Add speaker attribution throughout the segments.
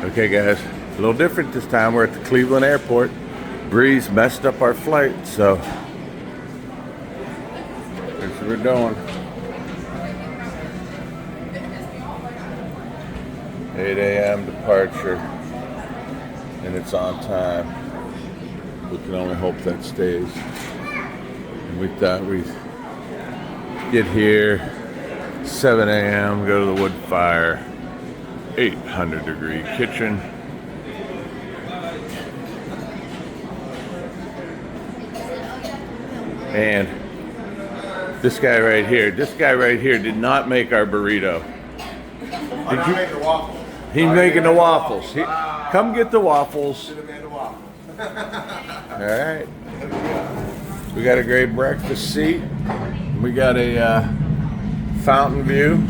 Speaker 1: Okay, guys, a little different this time. We're at the Cleveland airport. Breeze messed up our flight, so here's what we're doing. 8 a.m. departure, and it's on time. We can only hope that stays. And we thought we'd get here 7 a.m., go to the wood fire, 800-degree kitchen. And this guy right here did not make our burrito.
Speaker 2: Did you make the waffles?
Speaker 1: He's making the waffles. Come get the waffles.
Speaker 2: Should have made the waffles.
Speaker 1: All right. We got a great breakfast seat. We got a fountain view.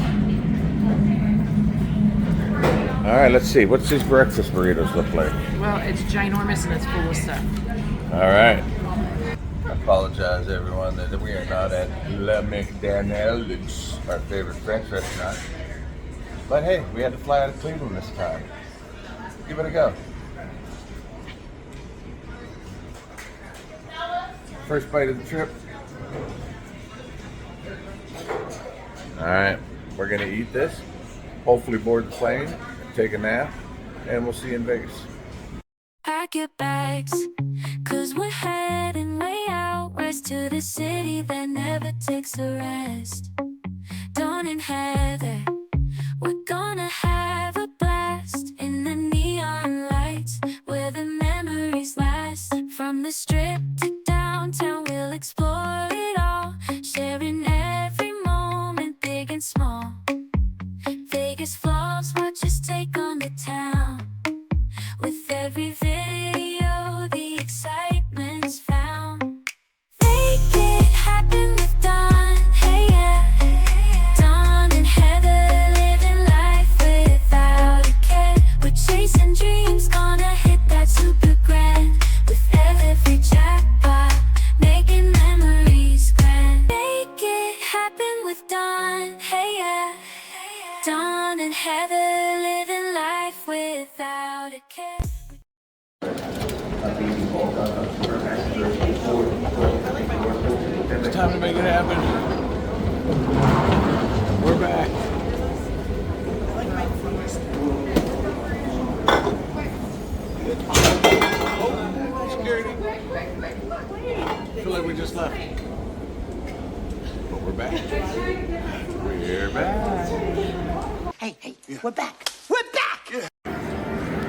Speaker 1: All right, let's see. What's these breakfast burritos look like?
Speaker 3: Well, it's ginormous and it's full of stuff.
Speaker 1: All right. I apologize, everyone, that we are not at Le McDonald's, our favorite French restaurant. But hey, we had to fly out of Cleveland this time. Give it a go. First bite of the trip. All right, we're gonna eat this. Hopefully board the plane, take a nap, and we'll see you in Vegas.
Speaker 4: Pack your bags, 'cause we're heading way out west to the city that never takes a rest. Dawn and Heather, we're gonna have a blast in the neon lights where the memories last. From the strip to downtown, we'll explore it all, sharing every moment, big and small. Vegas vlogs, watch us take on the town. With every video, the excitement's found. Make it happen with Dawn, hey yeah. Dawn and Heather, living life without a care. We're chasing dreams, gonna hit that super grand. With every jackpot, making memories grand. Make it happen with Dawn, hey yeah. Dawn and Heather, living life without a care.
Speaker 1: It's time to make it happen. We're back. Oh, security. I feel like we just left. But we're back. We're back.
Speaker 5: Hey, we're back. We're back!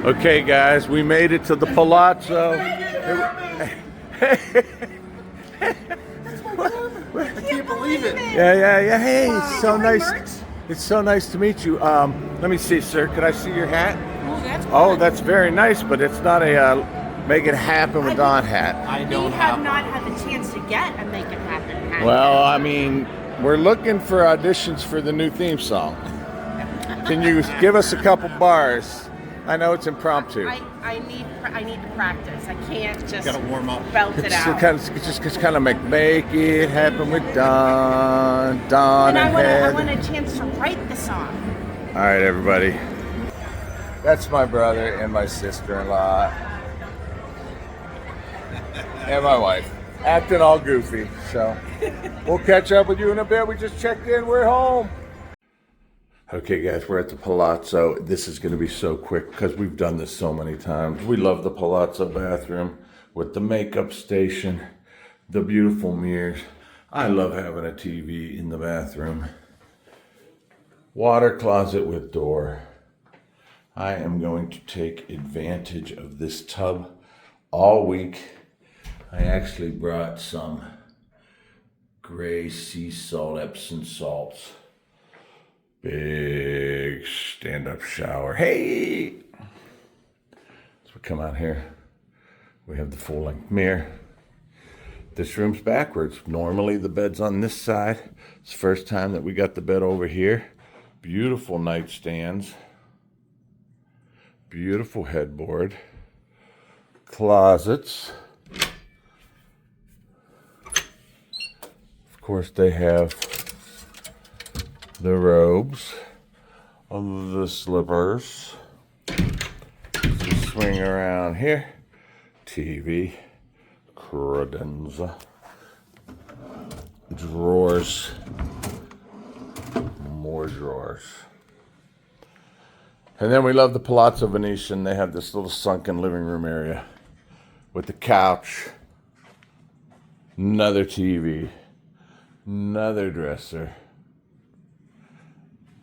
Speaker 1: Okay, guys, we made it to the Palazzo.
Speaker 5: I can't believe it.
Speaker 1: Yeah. Hey, it's so nice. It's so nice to meet you. Let me see, sir. Could I see your hat? Oh, that's very nice, but it's not a make it happen with Dawn hat.
Speaker 3: We have not had the chance to get a Make It Happen hat.
Speaker 1: Well, I mean, we're looking for auditions for the new theme song. Can you give us a couple bars? I know it's impromptu.
Speaker 3: I need to practice. I can't just
Speaker 2: Gotta warm up.
Speaker 3: belt it out.
Speaker 1: Just kind of make it happen with Dawn
Speaker 3: And I
Speaker 1: and
Speaker 3: want
Speaker 1: Heather.
Speaker 3: a chance to write the song.
Speaker 1: All right, everybody. That's my brother and my sister-in-law and my wife, acting all goofy. So we'll catch up with you in a bit. We just checked in. We're home. Okay, guys, we're at the Palazzo. This is going to be so quick because we've done this so many times. We love the Palazzo bathroom with the makeup station, the beautiful mirrors. I love having a TV in the bathroom. Water closet with door. I am going to take advantage of this tub all week. I actually brought some gray sea salt, Epsom salts. Big stand-up shower. Hey! So we come out here. We have the full-length mirror. This room's backwards. Normally the bed's on this side. It's the first time that we got the bed over here. Beautiful nightstands. Beautiful headboard. Closets. Of course, they have the robes, the slippers, swing around here. TV, credenza, drawers, more drawers. And then we love the Palazzo Venetian. They have this little sunken living room area with the couch, another TV, another dresser.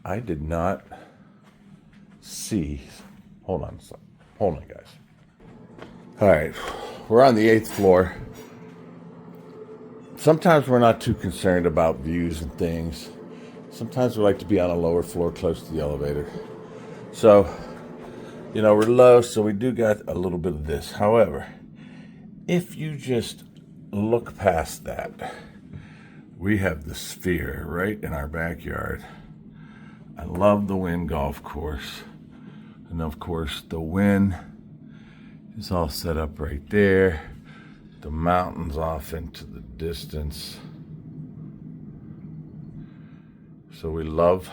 Speaker 1: I did not see. Hold on, guys. All right, we're on the 8th floor. Sometimes we're not too concerned about views and things. Sometimes we like to be on a lower floor close to the elevator. So, you know, we're low, so we do got a little bit of this. However, if you just look past that, we have the Sphere right in our backyard. I love the Wynn golf course. And of course, the Wynn is all set up right there. The mountains off into the distance. So we love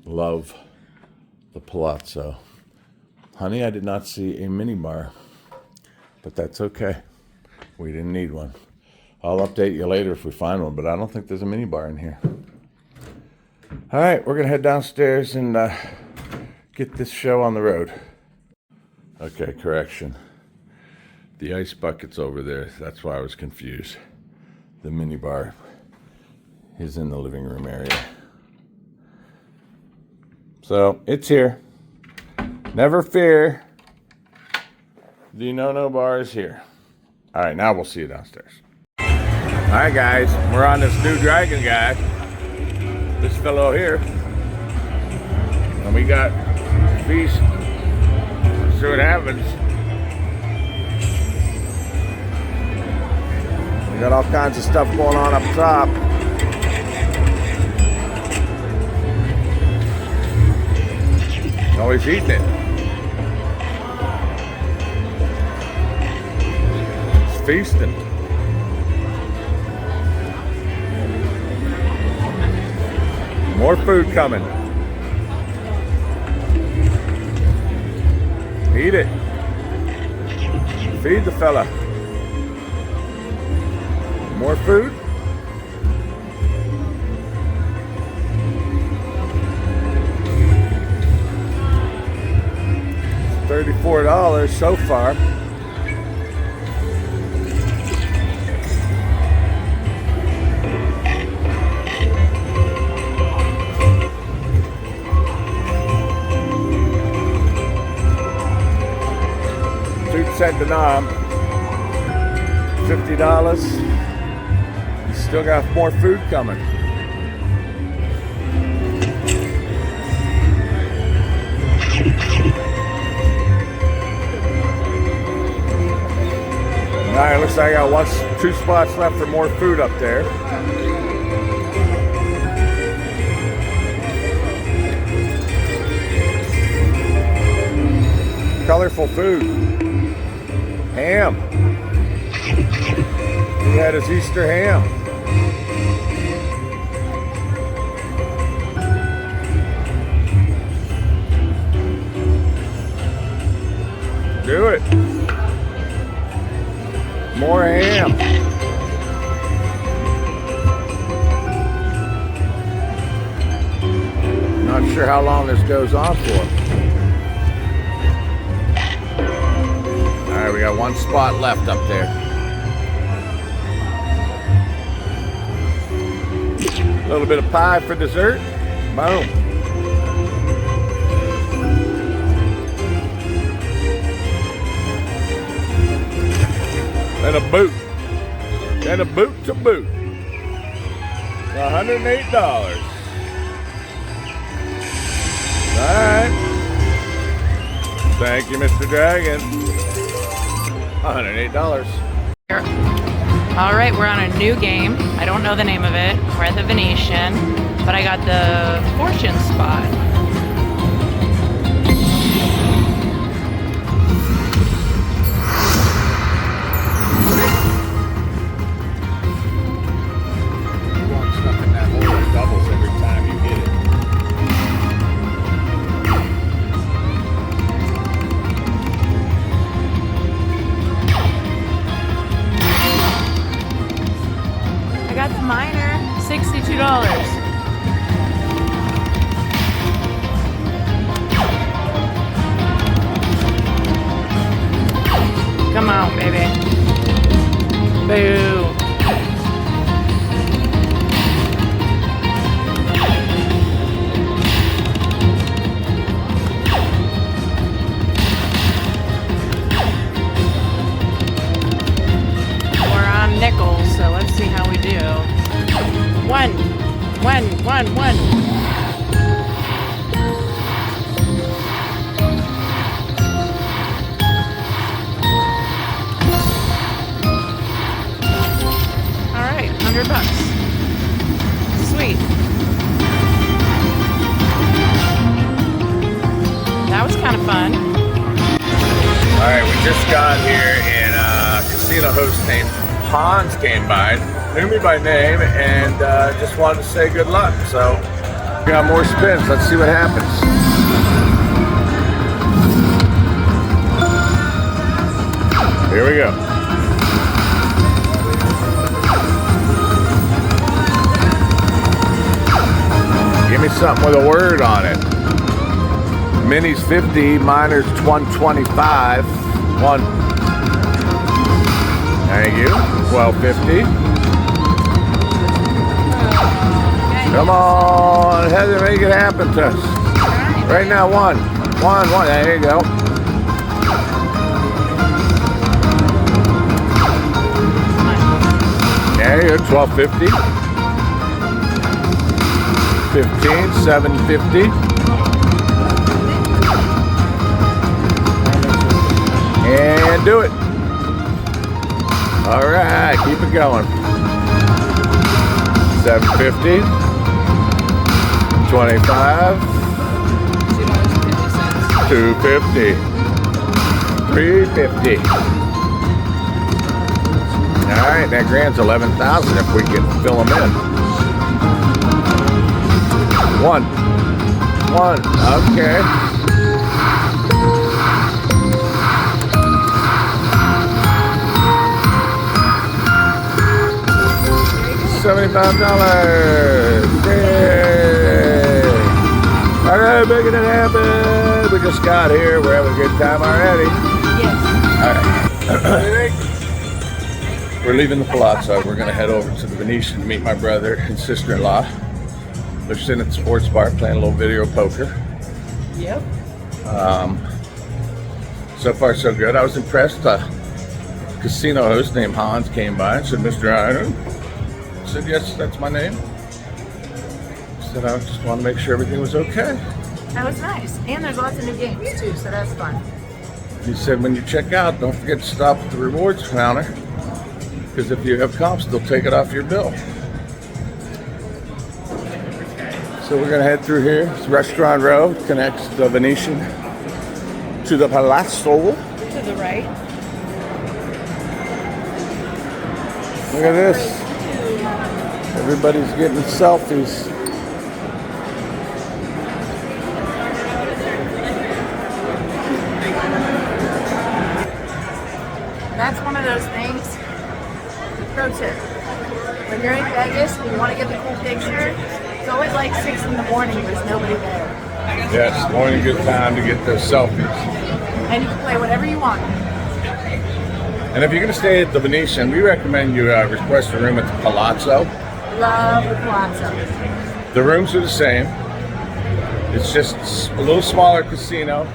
Speaker 1: the Palazzo. Honey, I did not see a mini bar, but that's okay. We didn't need one. I'll update you later if we find one, but I don't think there's a mini bar in here. All right, we're gonna head downstairs and get this show on the road. Okay, correction. The ice bucket's over there. That's why I was confused. The mini bar is in the living room area. So, it's here. Never fear. The no bar is here. All right, now we'll see you downstairs. All right, guys, we're on this new dragon guy. This fellow here. And we got feast. Let's see what happens. We got all kinds of stuff going on up top. Always eating it. It's feasting. More food coming. Eat it. Feed the fella. More food. $34 so far. $2 the knob. $50. Still got more food coming. All right, looks like I got 2 spots left for more food up there. Colorful food. Ham. He had his Easter ham. Do it. More ham. Not sure how long this goes on for. All right, we got 1 spot left up there. A little bit of pie for dessert. Boom. And a boot. And a boot to boot. $108. Alright. Thank you, Mr. Dragon. $108.
Speaker 6: All right, we're on a new game. I don't know the name of it. We're at the Venetian, but I got the fortune spot.
Speaker 1: You want stuff in that hole that doubles every time you hit it.
Speaker 6: Boo. We're on nickels, so let's see how we do. One. All right, $100. Sweet. That was kind of fun.
Speaker 1: All right, we just got here and a casino host named Hans came by, knew me by name, and just wanted to say good luck. So we got more spins. Let's see what happens. Here we go. Give me something with a word on it. Mini's 50, minor's 125. One. Thank you. 1250. Come on, Heather, make it happen to us. Right now, one. There you go. There you go. 1250. 15, 750. And do it. All right, keep it going. 750, 25, 250, 350. All right, that grand's 11,000 if we can fill them in. One, okay. $75. Yay! All right, making it happen. We just got here. We're having a good time already.
Speaker 6: Yes.
Speaker 1: All right. We're leaving the Palazzo. We're going to head over to the Venetian to meet my brother and sister-in-law. They're sitting at the sports bar playing a little video poker.
Speaker 6: Yep.
Speaker 1: So far, so good. I was impressed. A casino host named Hans came by and said, Mr. Iron. I said, yes, that's my name. I said, I just want to make sure everything was okay.
Speaker 6: That was nice. And there's lots of new games too, so that's fun.
Speaker 1: He said, when you check out, don't forget to stop at the rewards counter, because if you have comps, they'll take it off your bill. So we're going to head through here. It's Restaurant Row, connects the Venetian to the Palazzo.
Speaker 6: To the right.
Speaker 1: Look at this. Everybody's getting selfies.
Speaker 6: That's one of those things. Pro tip. When you're in Vegas and you want to get the cool picture, it's always like 6 in the morning when there's nobody there.
Speaker 1: Yes, morning good time to get those selfies.
Speaker 6: And you can play whatever you want.
Speaker 1: And if you're going to stay at the Venetian, we recommend you request a room at the Palazzo.
Speaker 6: Love the Palazzo.
Speaker 1: The rooms are the same. It's just a little smaller casino,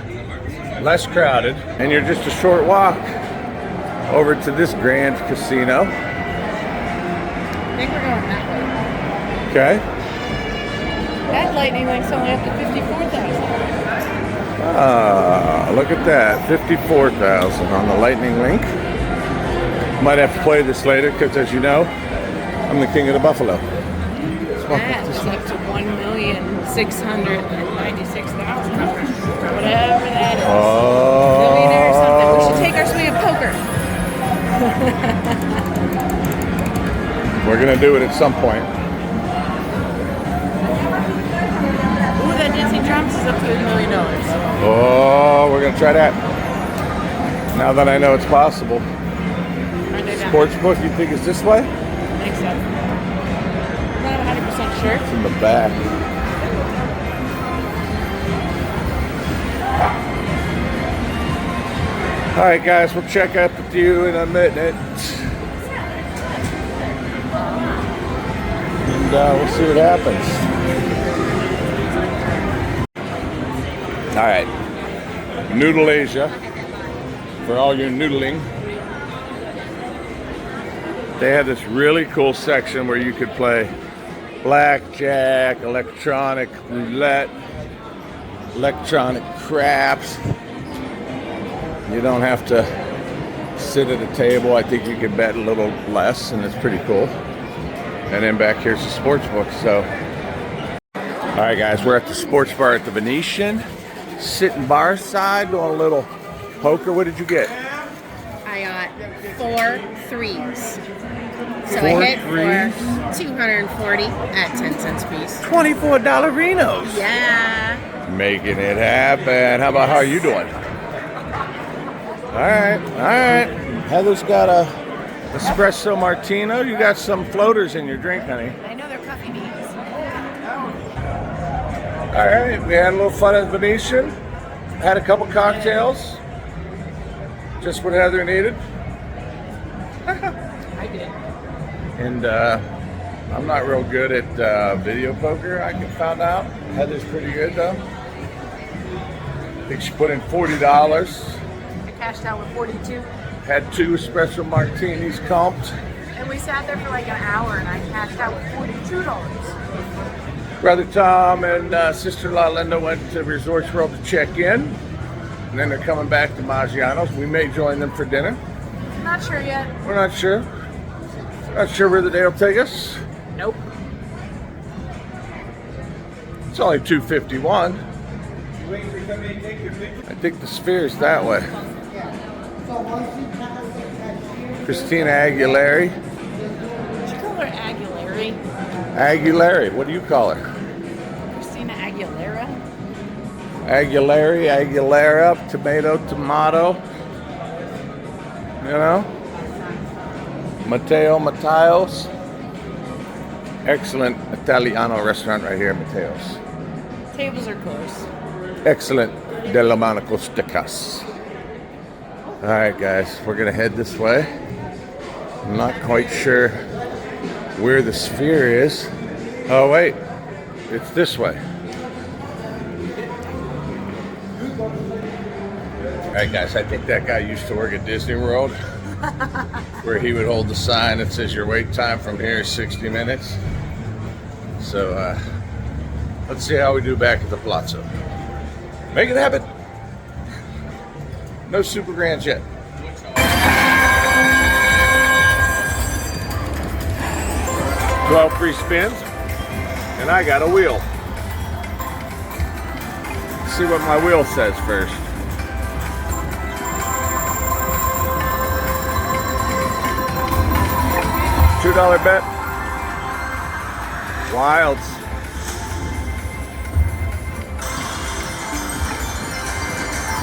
Speaker 1: less crowded, and you're just a short walk over to this grand casino.
Speaker 6: I think we're going that way.
Speaker 1: Okay.
Speaker 6: That lightning link's only up to 54,000.
Speaker 1: Look at that, 54,000 on the lightning link. Might have to play this later because, as you know, I'm the king of the buffalo.
Speaker 6: That is up to 1,696,000. Whatever that is. Millionaire or something. We should take our swing at poker.
Speaker 1: We're going to do it at some point.
Speaker 6: Ooh, that Disney Drums is up to $1 million.
Speaker 1: Oh, we're going to try that. Now that I know it's possible. Sportsbook, you think is this way?
Speaker 6: I think so. Not 100% sure.
Speaker 1: It's in the back. All right, guys, we'll check up with you in a minute. and we'll see what happens. All right, Noodle Asia, for all your noodling. They had this really cool section where you could play blackjack, electronic roulette, electronic craps. You don't have to sit at a table. I think you can bet a little less, and it's pretty cool. And then back here's the sports book. So, all right, guys, we're at the sports bar at the Venetian, sitting bar side, doing a little poker. What did you get?
Speaker 3: I got 4 threes. So
Speaker 1: Four
Speaker 3: I hit
Speaker 1: threes?
Speaker 3: for 240 at 10 cents a piece.
Speaker 1: $24 Rinos.
Speaker 3: Yeah.
Speaker 1: Making it happen. How about how are you doing? All right. Heather's got a espresso martino. You got some floaters in your drink, honey.
Speaker 6: I know they're coffee beans.
Speaker 1: All right, we had a little fun at Venetian. Had a couple cocktails. Just what Heather needed.
Speaker 6: I did.
Speaker 1: And I'm not real good at video poker, I found out. Heather's pretty good, though. I think she put in $40.
Speaker 6: I cashed out with 42.
Speaker 1: Had 2 espresso martinis comped.
Speaker 6: And we sat there for like an hour and I cashed out with $42.
Speaker 1: Brother Tom and sister-in-law Linda went to Resorts World to check in. And then they're coming back to Maggiano's. We may join them for dinner.
Speaker 6: Not sure yet.
Speaker 1: We're not sure. Not sure where the day will take us.
Speaker 6: Nope.
Speaker 1: It's only 2:51. I think the Sphere's that way. Christina Aguilera.
Speaker 3: Did you call her Aguilera?
Speaker 1: Aguilera. What do you call her?
Speaker 3: Christina Aguilera?
Speaker 1: Aguilera, tomato. You know? Matteo's. Excellent Italiano restaurant right here, Matteo's.
Speaker 3: Tables are closed.
Speaker 1: Excellent Della Monaco Steakhouse. All right, guys, we're gonna head this way. I'm not quite sure where the Sphere is. Oh wait, it's this way. All right, guys, I think that guy used to work at Disney World, where he would hold the sign that says your wait time from here is 60 minutes. So let's see how we do back at the Palazzo. Make it happen. No super grands yet. 12 free spins, and I got a wheel. Let's see what my wheel says first. $2 bet. Wilds.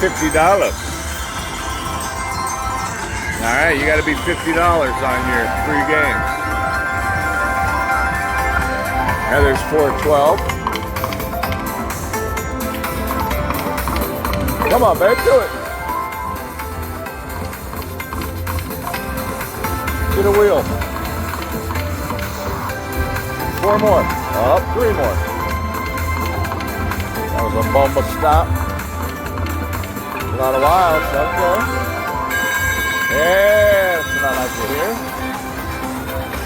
Speaker 1: $50. All right, you got to be $50 on your 3 games. Heather's 412. Come on, babe, do it. Get a wheel. 4 more. Up, 3 more. That was a bumper stop. A lot of wilds, okay. Yeah, that's what I like to hear.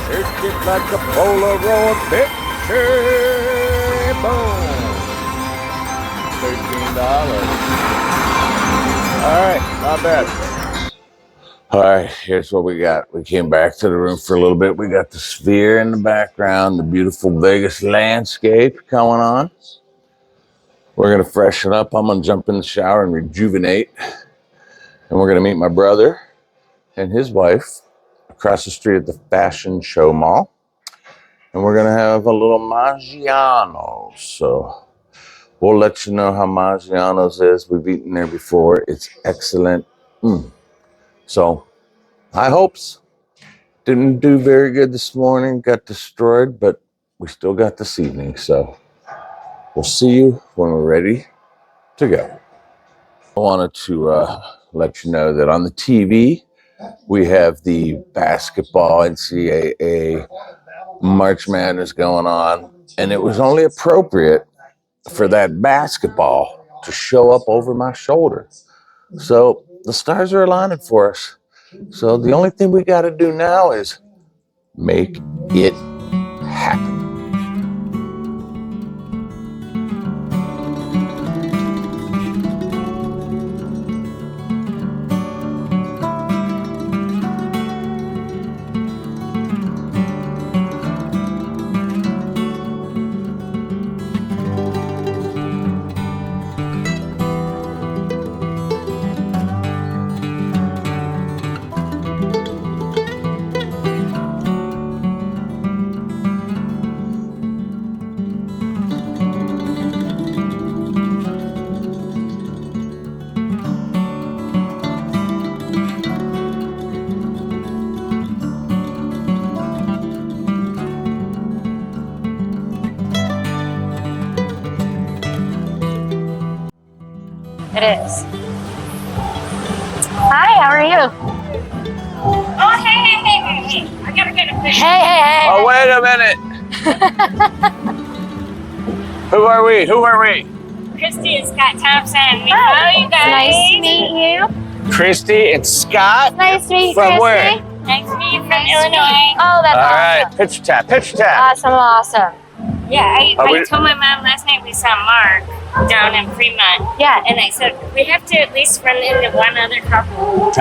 Speaker 1: Shake it like a Polaroid picture. Boom. $13. All right, not bad. All right, here's what we got. We came back to the room for a little bit. We got the Sphere in the background, the beautiful Vegas landscape going on. We're going to freshen up. I'm going to jump in the shower and rejuvenate. And we're going to meet my brother and his wife across the street at the Fashion Show Mall. And we're going to have a little Maggiano. So we'll let you know how Maggiano's is. We've eaten there before. It's excellent. So high hopes. Didn't do very good this morning. Got destroyed, but we still got this evening. So we'll see you when we're ready to go. I wanted to let you know that on the TV, we have the basketball NCAA March Madness going on, and it was only appropriate for that basketball to show up over my shoulder. So the stars are aligning for us. So the only thing we got to do now is make it happen.
Speaker 7: It is. Hi, how are you? Oh, hey. I gotta get a picture. Hey.
Speaker 1: Oh, wait a minute. Who are we?
Speaker 7: Christy and Scott Thompson. We know you guys. Nice to meet you.
Speaker 1: Christy and Scott.
Speaker 7: Nice to meet you,
Speaker 1: From
Speaker 7: Christy.
Speaker 1: where?
Speaker 7: Nice to meet you from Illinois. Oh, that's
Speaker 1: All
Speaker 7: awesome.
Speaker 1: right, picture tap.
Speaker 7: Awesome. Yeah, I
Speaker 1: we-
Speaker 7: told my mom last night we saw Mark down in Fremont. Yeah, and I said, we have to at least run into one other couple.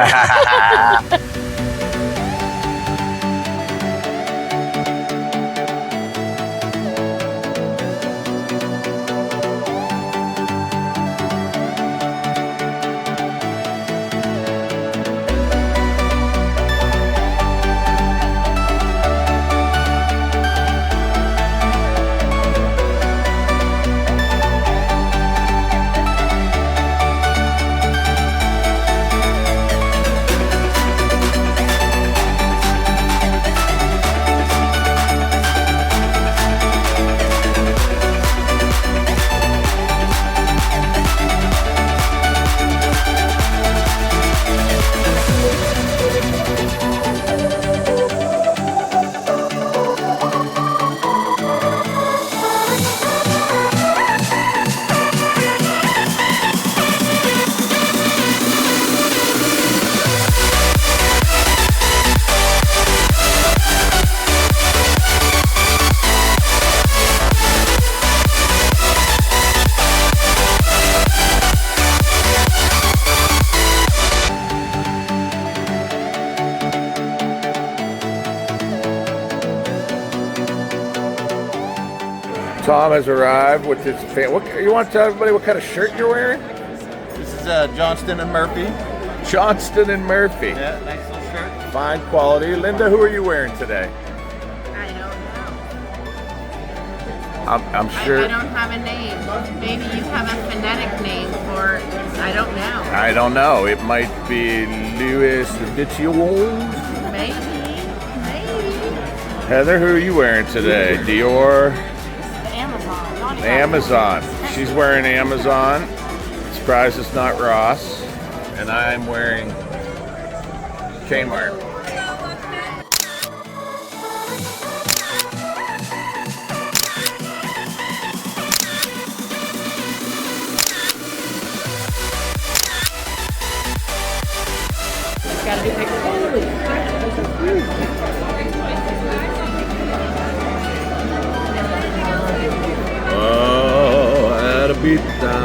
Speaker 1: Tom has arrived with his fan. You want to tell everybody what kind of shirt you're wearing?
Speaker 2: This is Johnston and Murphy.
Speaker 1: Johnston and Murphy.
Speaker 2: Yeah, nice little shirt.
Speaker 1: Fine quality. Linda, who are you wearing today?
Speaker 3: I don't know.
Speaker 1: I'm sure.
Speaker 3: I don't have a name. Maybe you have a phonetic name for, I don't know.
Speaker 1: I don't know. It might be Louis Vuitton.
Speaker 3: Maybe.
Speaker 1: Heather, who are you wearing today? Dior.
Speaker 3: Amazon.
Speaker 1: Amazon. She's wearing Amazon. Surprised it's not Ross. And I'm wearing Kmart.
Speaker 3: Gotta be picked. Holy crap, those are huge.
Speaker 1: Oh, arabita.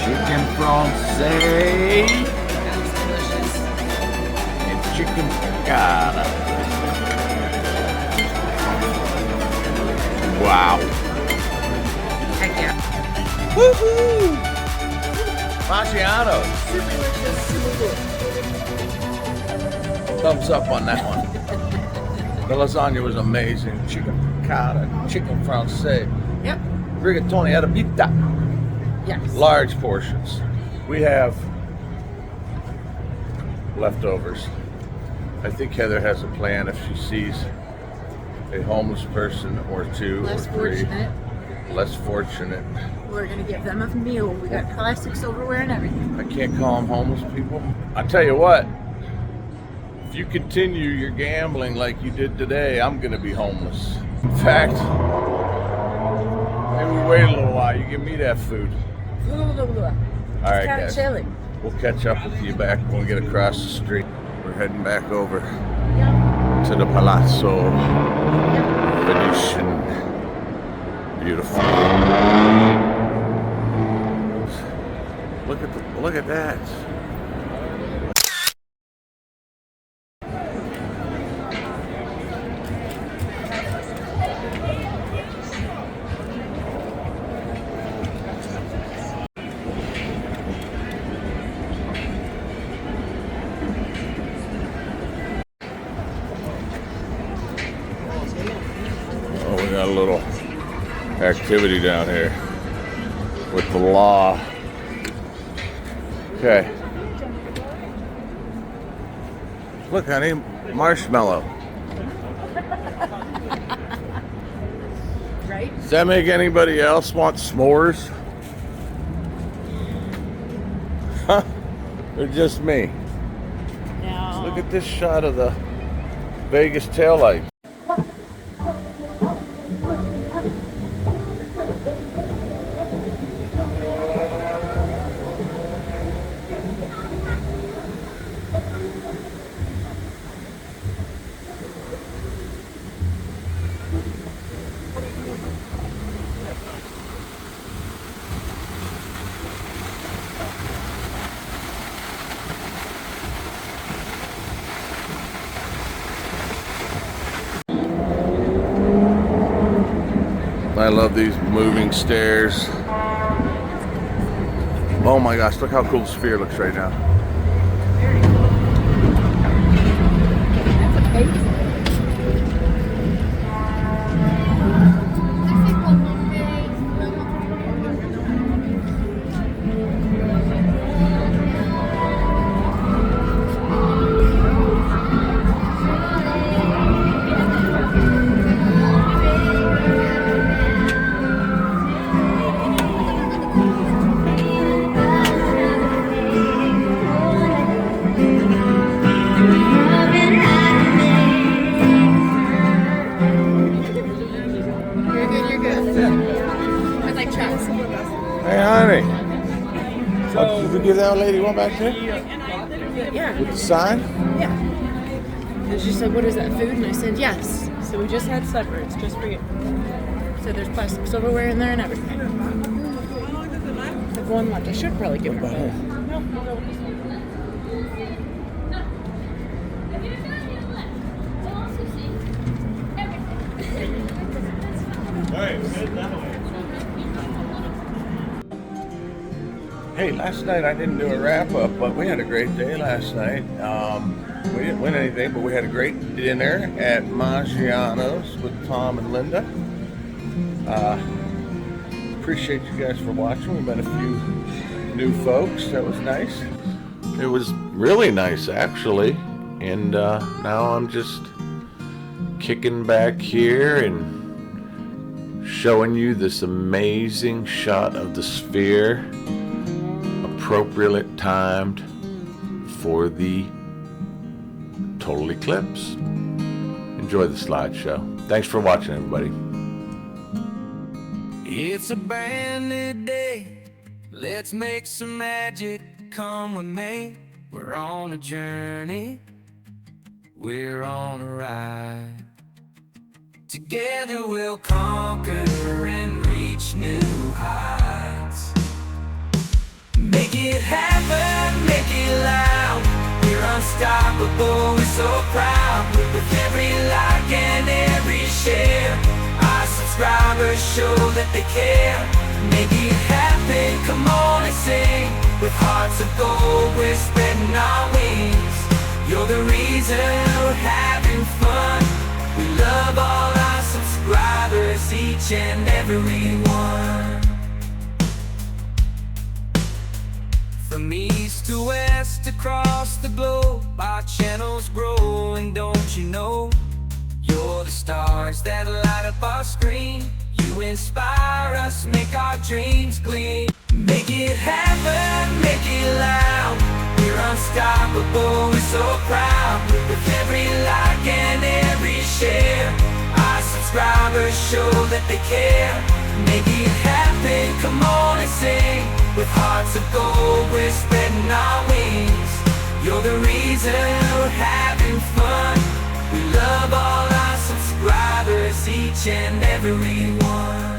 Speaker 1: Chicken francais. And chicken piccata. Wow.
Speaker 3: Heck yeah.
Speaker 1: Woohoo! Maggiano. Thumbs up on that one. The lasagna was amazing. Chicken piccata, chicken francais.
Speaker 3: Yep.
Speaker 1: Rigatoni arabita.
Speaker 3: Yes.
Speaker 1: Large portions. We have leftovers. I think Heather has a plan if she sees a homeless person or two
Speaker 3: Less
Speaker 1: or three.
Speaker 3: fortunate.
Speaker 1: Less fortunate.
Speaker 3: We're gonna give them a meal. We got plastic silverware and everything.
Speaker 1: I can't call them homeless people. I tell you what, if you continue your gambling like you did today, I'm gonna be homeless. In fact, maybe we wait a little while. You give me that food. All right, guys.
Speaker 6: Chilly.
Speaker 1: We'll catch up with you back when we get across the street. We're heading back over to the Palazzo. Venetian. Beautiful. Look at that. Oh, we got a little activity down here with the law. Okay. Look, honey, marshmallow.
Speaker 6: Right?
Speaker 1: Does that make anybody else want s'mores? Huh? Or just me?
Speaker 6: No.
Speaker 1: Look at this shot of the Vegas taillight. I love these moving stairs. Oh my gosh, look how cool the sphere looks right now.
Speaker 6: Very cool. That's amazing.
Speaker 1: Hey, honey. So, did you give that lady one back there?
Speaker 6: Yeah.
Speaker 1: With the sign?
Speaker 6: Yeah. And she said, "What is that, food?" And I said, "Yes." So we just had supper. It's just for you. So there's plastic silverware in there and everything. Like one left. I should probably give her one. No, I'll go with this one.
Speaker 1: Hey, last night I didn't do a wrap up, but we had a great day last night. We didn't win anything, but we had a great dinner at Maggiano's with Tom and Linda. Appreciate you guys for watching. We met a few new folks. That was nice. It was really nice, actually. And now I'm just kicking back here and showing you this amazing shot of the sphere, appropriately timed for the total eclipse. Enjoy the slideshow. Thanks for watching, everybody.
Speaker 8: It's a brand new day. Let's make some magic. Come with me. We're on a journey. We're on a ride. Together we'll conquer and reach new heights. Make it happen, make it loud. We're unstoppable, we're so proud. With every like and every share, our subscribers show that they care. Make it happen, come on and sing. With hearts of gold, we're spreading our wings. You're the reason we're having fun. We love all our subscribers, each and every one. From east to west, across the globe, our channel's growing, don't you know? You're the stars that light up our screen. You inspire us, make our dreams gleam. Make it happen, make it loud. We're unstoppable, we're so proud. With every like and every share, our subscribers show that they care. Make it happen, come on and sing. With hearts of gold, we're spreading our wings. You're the reason we're having fun. We love all our subscribers, each and every one.